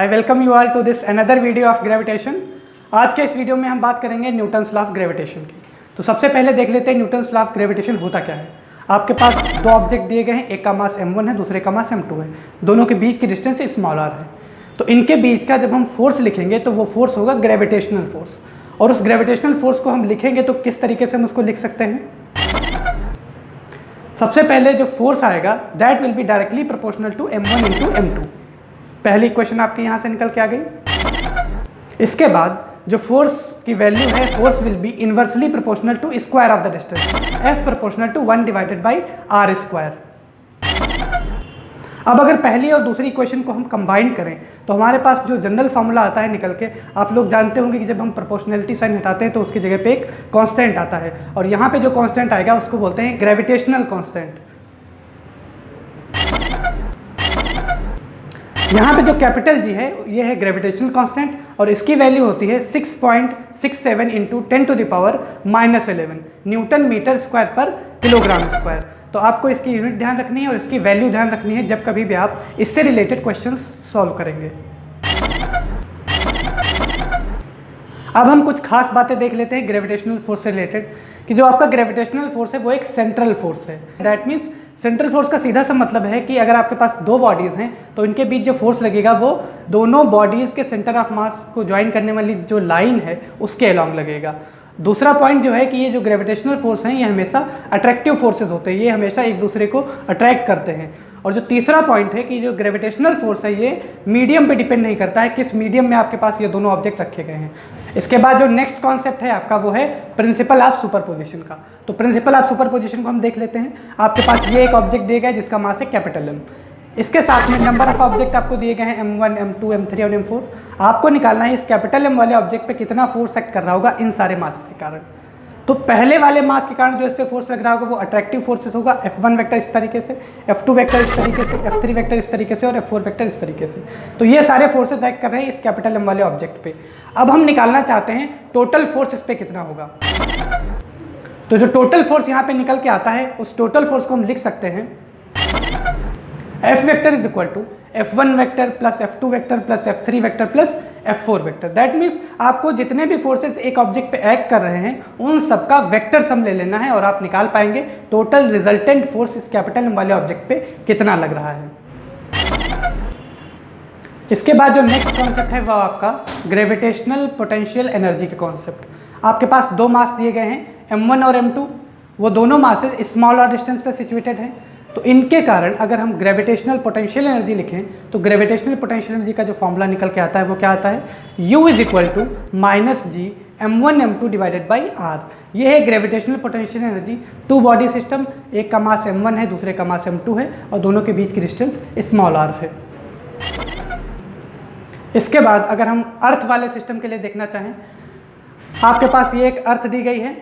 I welcome you all to this another video of gravitation. आज के इस video में हम बात करेंगे न्यूटन्स लॉ ऑफ ग्रेविटेशन की। तो सबसे पहले देख लेते हैं न्यूटन्स लॉ ऑफ ग्रेविटेशन होता क्या है। आपके पास दो ऑब्जेक्ट दिए गए हैं, एक का मास m1 है, दूसरे का मास m2 है। दोनों के बीच की डिस्टेंस स्मॉल r है। तो इनके बीच का जब हम फोर्स लिखेंगे तो वो फोर्स होगा ग्रेविटेशनल फोर्स। और उस ग्रेविटेशनल फोर्स को हम लिखेंगे तो किस तरीके से हम उसको लिख सकते हैं। सबसे पहले जो फोर्स आएगा that will be directly proportional to m1 into m2। पहली इक्वेशन आपके यहाँ से निकल के आ गई। इसके बाद जो फोर्स की वैल्यू है, force will be inversely proportional to square of the distance, F proportional to 1 divided by r square. अब अगर पहली और दूसरी इक्वेशन को हम कंबाइन करें तो हमारे पास जो जनरल फार्मूला आता है निकल के, आप लोग जानते होंगे कि जब हम प्रोपोर्शनलिटी साइन हटाते हैं तो उसकी जगह पे एक कांस्टेंट आता है, और यहाँ पे जो कांस्टेंट आएगा उसको बोलते हैं ग्रेविटेशनल कांस्टेंट। यहाँ पे जो कैपिटल G है ये है ग्रेविटेशनल कांस्टेंट, और इसकी वैल्यू होती है 6.67 इंटू 10⁻11 न्यूटन मीटर स्क्वायर पर किलोग्राम स्क्वायर। तो आपको इसकी यूनिट ध्यान रखनी है और इसकी वैल्यू ध्यान रखनी है जब कभी भी आप इससे रिलेटेड क्वेश्चंस सॉल्व करेंगे। अब हम कुछ खास बातें देख लेते हैं ग्रेविटेशनल फोर्स से रिलेटेड, कि जो आपका ग्रेविटेशनल फोर्स है वो एक सेंट्रल फोर्स है। दैट मीन्स सेंट्रल फोर्स का सीधा सा मतलब है कि अगर आपके पास दो बॉडीज़ हैं तो इनके बीच जो फोर्स लगेगा वो दोनों बॉडीज़ के सेंटर ऑफ मास को ज्वाइन करने वाली जो लाइन है उसके अलॉन्ग लगेगा। दूसरा पॉइंट जो है कि ये जो ग्रेविटेशनल फोर्स हैं ये हमेशा अट्रैक्टिव फोर्सेस होते हैं, ये हमेशा एक दूसरे को अट्रैक्ट करते हैं। और जो तीसरा पॉइंट है कि जो ग्रेविटेशनल फोर्स है ये मीडियम पे डिपेंड नहीं करता है, किस मीडियम में आपके पास ये दोनों ऑब्जेक्ट रखे गए हैं। इसके बाद जो नेक्स्ट कॉन्सेप्ट है आपका वो है प्रिंसिपल ऑफ सुपरपोजिशन का। तो प्रिंसिपल ऑफ सुपरपोजिशन को हम देख लेते हैं। आपके पास ये एक ऑब्जेक्ट दिया गया है जिसका मास है कैपिटल M। इसके साथ में नंबर ऑफ ऑब्जेक्ट आपको दिए गए हैं m1, m2, m3 और m4। आपको निकालना है इस कैपिटल M वाले ऑब्जेक्ट पे कितना फोर्स एक्ट कर रहा होगा इन सारे मासेस के कारण। तो पहले वाले मास के कारण जो इस पे फोर्स लग रहा होगा वो अट्रैक्टिव फोर्सेस होगा, F1 वेक्टर इस तरीके से, F2 वेक्टर इस तरीके से, F3 वेक्टर इस तरीके से और F4 वेक्टर इस तरीके से। तो ये सारे फोर्सेस एक्ट कर रहे हैं इस कैपिटल M वाले ऑब्जेक्ट पे। अब हम निकालना चाहते हैं टोटल फोर्स इस पे कितना होगा। तो जो टोटल फोर्स यहाँ पे निकल के आता है उस टोटल फोर्स को हम लिख सकते हैं F vector is equal to F1 vector plus F2 vector plus F3 vector plus F4 vector. That means आपको जितने भी फोर्सेस एक ऑब्जेक्ट पे एक्ट कर रहे हैं उन सबका वेक्टर सम ले लेना है और आप निकाल पाएंगे टोटल रिजल्टेंट फोर्स इस कैपिटल M वाले ऑब्जेक्ट पे कितना लग रहा है। इसके बाद जो नेक्स्ट कॉन्सेप्ट है वो आपका ग्रेविटेशनल पोटेंशियल एनर्जी के कॉन्सेप्ट। आपके पास दो मास दिए गए हैं M1 और M2, वो दोनों मासेस स्मॉल और डिस्टेंस पे सिचुएटेड हैं। तो इनके कारण अगर हम ग्रेविटेशनल पोटेंशियल एनर्जी लिखें तो ग्रेविटेशनल पोटेंशियल एनर्जी का जो फॉर्मूला निकल के आता है वो क्या आता है, U is equal to -G m1 m2 divided by r। ये है gravitational potential energy. Two body system, एक का मास m1 है, दूसरे का मास m2 है और दोनों के बीच की डिस्टेंस स्मॉल r है। इसके बाद अगर हम अर्थ वाले सिस्टम के लिए देखना चाहें, आपके पास ये एक अर्थ दी गई है,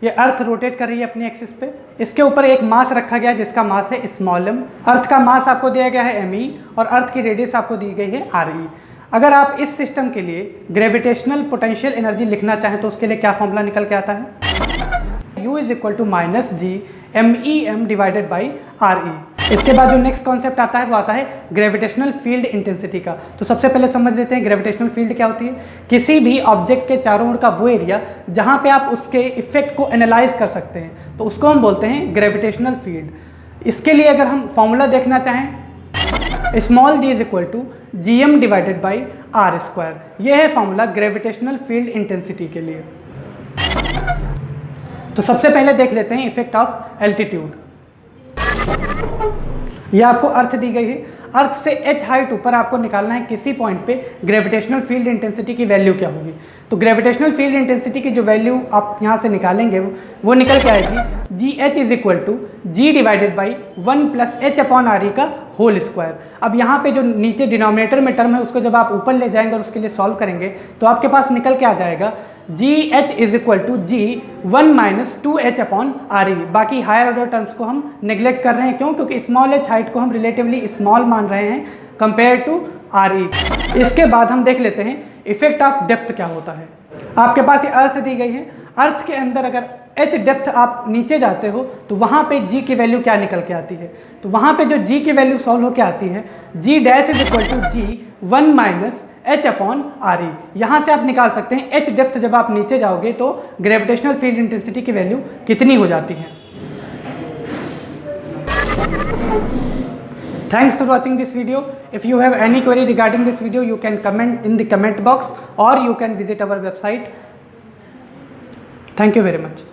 ये अर्थ रोटेट कर रही है अपनी एक्सिस पे। इसके ऊपर एक मास रखा गया है जिसका मास है स्मॉल m। अर्थ का मास आपको दिया गया है me और अर्थ की रेडियस आपको दी गई है re। अगर आप इस सिस्टम के लिए ग्रेविटेशनल पोटेंशियल एनर्जी लिखना चाहें तो उसके लिए क्या फॉर्मूला निकल के आता है, U is equal to -G MEm divided by re। इसके बाद जो नेक्स्ट कॉन्सेप्ट आता है वो आता है ग्रेविटेशनल फील्ड इंटेंसिटी का। तो सबसे पहले समझ लेते हैं ग्रेविटेशनल फील्ड क्या होती है। किसी भी ऑब्जेक्ट के चारों ओर का वो एरिया जहाँ पे आप उसके इफेक्ट को एनालाइज कर सकते हैं तो उसको हम बोलते हैं ग्रेविटेशनल फील्ड। इसके लिए अगर हम फॉर्मूला देखना चाहें, small g is equal to GM divided by r square. ये है फॉर्मूला ग्रेविटेशनल फील्ड इंटेंसिटी के लिए। तो सबसे पहले देख लेते हैं इफेक्ट ऑफ एल्टीट्यूड। ये आपको अर्थ दी गई है, अर्थ से h हाइट ऊपर आपको निकालना है किसी पॉइंट पे ग्रेविटेशनल फील्ड इंटेंसिटी की वैल्यू क्या होगी। तो ग्रेविटेशनल फील्ड इंटेंसिटी की जो वैल्यू आप यहाँ से निकालेंगे वो निकल के आएगी GH is equal to G divided by 1 plus H upon RE का होल स्क्वायर। अब यहाँ पे जो नीचे डिनोमिनेटर में टर्म है उसको जब आप ऊपर ले जाएंगे और उसके लिए सॉल्व करेंगे तो आपके पास निकल के आ जाएगा GH is equal to G 1 minus 2H upon RE। बाकी हायर ऑर्डर टर्म्स को हम नेग्लेक्ट कर रहे हैं, क्यों? क्योंकि स्मॉल h हाइट को हम रिलेटिवली स्मॉल मान रहे हैं कंपेयर टू RE। इसके बाद हम देख लेते हैं इफेक्ट ऑफ डेप्थ क्या होता है। आपके पास ये अर्थ दी गई है, अर्थ के अंदर अगर h डेप्थ आप नीचे जाते हो तो वहाँ पे g की वैल्यू क्या निकल के आती है। तो वहाँ पे जो g की वैल्यू सॉल्व होकर आती है, G dash is equal to G 1 minus H upon R E. यहाँ से आप निकाल सकते हैं एच डेप्थ जब आप नीचे जाओगे तो ग्रेविटेशनल फील्ड इंटेंसिटी की वैल्यू कितनी हो जाती है। Thanks for watching this video. If you have any query regarding this video, you can comment in the comment box or you can visit our website. Thank you very much.